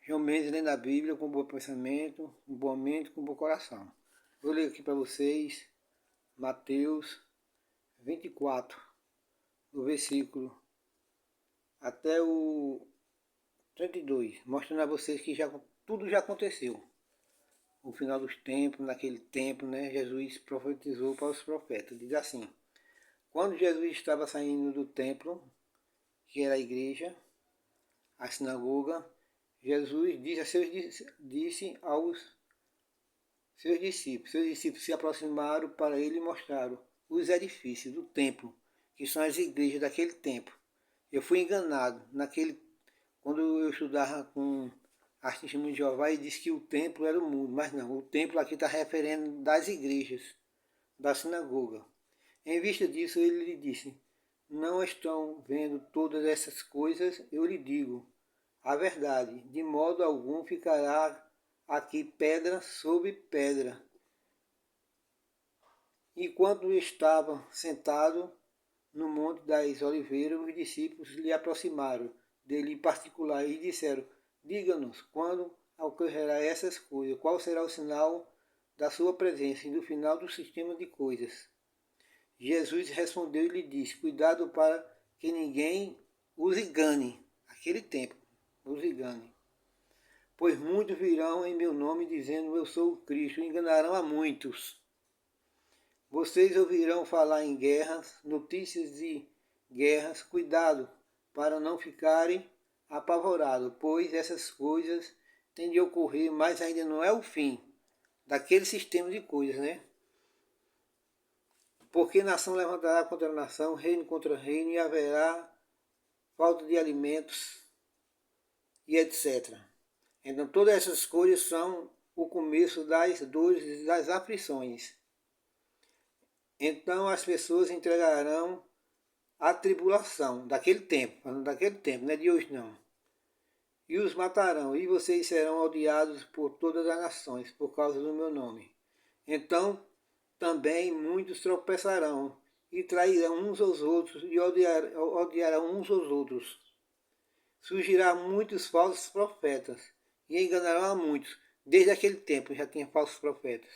Realmente lendo a Bíblia com bom pensamento, com boa mente, com bom coração. Vou ler aqui para vocês Mateus 24, o versículo até o 32, mostrando a vocês que tudo já aconteceu. No final dos tempos, naquele tempo, Jesus profetizou para os profetas. Diz assim: quando Jesus estava saindo do templo, que era a igreja, a sinagoga, Jesus disse aos seus discípulos. Seus discípulos se aproximaram para ele e mostraram os edifícios do templo, que são as igrejas daquele tempo. Eu fui enganado quando eu estudava com as testemunhas de Jeová e disse que o templo era o mundo, mas não, o templo aqui está referindo das igrejas, da sinagoga. Em vista disso, ele lhe disse: não estão vendo todas essas coisas? Eu lhe digo a verdade, de modo algum ficará aqui pedra sobre pedra. Enquanto estava sentado no Monte das Oliveiras, os discípulos lhe aproximaram dele em particular e disseram: diga-nos quando ocorrerá essas coisas, qual será o sinal da sua presença e do final do sistema de coisas. Jesus respondeu e lhe disse: cuidado para que ninguém os engane, aquele tempo, os engane. Pois muitos virão em meu nome dizendo: eu sou o Cristo, e enganarão a muitos. Vocês ouvirão falar em guerras, notícias de guerras. Cuidado para não ficarem apavorados, pois essas coisas têm de ocorrer, mas ainda não é o fim daquele sistema de coisas, Porque nação levantará contra nação, reino contra reino, e haverá falta de alimentos e etc. Então todas essas coisas são o começo das dores e das aflições. Então as pessoas entregarão a tribulação daquele tempo, falando daquele tempo, não é de hoje não. E os matarão, e vocês serão odiados por todas as nações, por causa do meu nome. Então também muitos tropeçarão, e trairão uns aos outros, e odiarão uns aos outros. Surgirá muitos falsos profetas, e enganarão a muitos. Desde aquele tempo já tinha falsos profetas.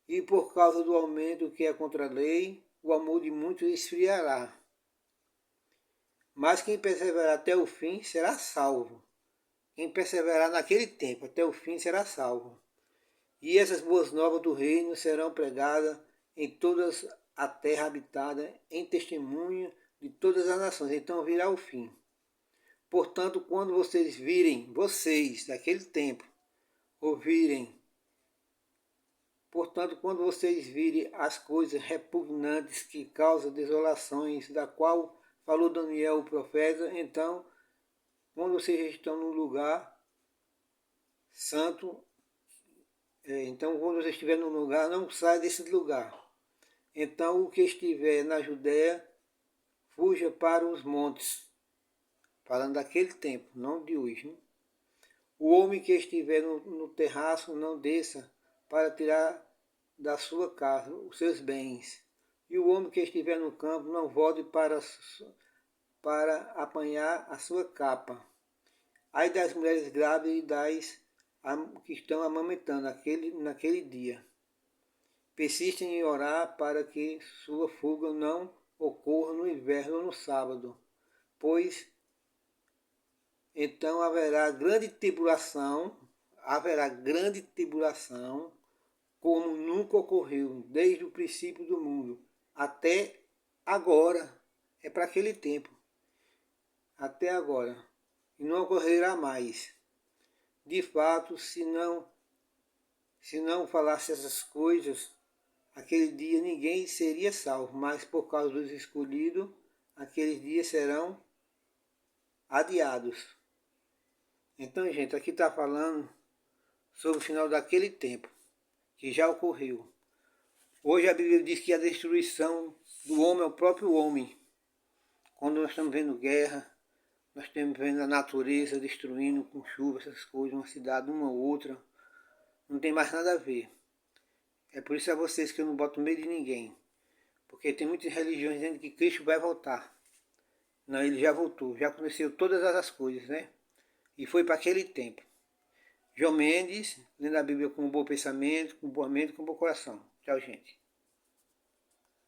E por causa do aumento que é contra a lei, o amor de muitos esfriará. Mas quem perseverar até o fim será salvo. Quem perseverar naquele tempo até o fim será salvo. E essas boas novas do reino serão pregadas em toda a terra habitada, em testemunho de todas as nações. Então virá o fim. Portanto, quando vocês virem, vocês daquele tempo, Portanto, quando vocês virem as coisas repugnantes que causam desolações, da qual falou Daniel o profeta, então, quando vocês estão num lugar santo, então quando você estiver num lugar, não saia desse lugar. Então o que estiver na Judéia, fuja para os montes, falando daquele tempo, não de hoje. O homem que estiver no terraço, não desça para tirar da sua casa os seus bens. E o homem que estiver no campo, não volte para apanhar a sua capa. Ai das mulheres grávidas e das que estão amamentando naquele dia. Persistem em orar para que sua fuga não ocorra no inverno ou no sábado, pois então haverá grande tribulação, como nunca ocorreu desde o princípio do mundo até agora. É para aquele tempo, até agora, e não ocorrerá mais. De fato, se não falasse essas coisas, aquele dia ninguém seria salvo, mas por causa dos escolhidos, aqueles dias serão adiados. Então, gente, aqui está falando sobre o final daquele tempo, que já ocorreu. Hoje a Bíblia diz que a destruição do homem é o próprio homem. Quando nós estamos vendo guerra, nós estamos vendo a natureza destruindo com chuva, essas coisas, uma cidade, uma ou outra, não tem mais nada a ver. É por isso a vocês que eu não boto medo de ninguém. Porque tem muitas religiões dizendo que Cristo vai voltar. Não, ele já voltou, já aconteceu todas as coisas, E foi para aquele tempo. João Mendes, lendo a Bíblia com um bom pensamento, com boa mente, com um bom coração. Tchau, gente.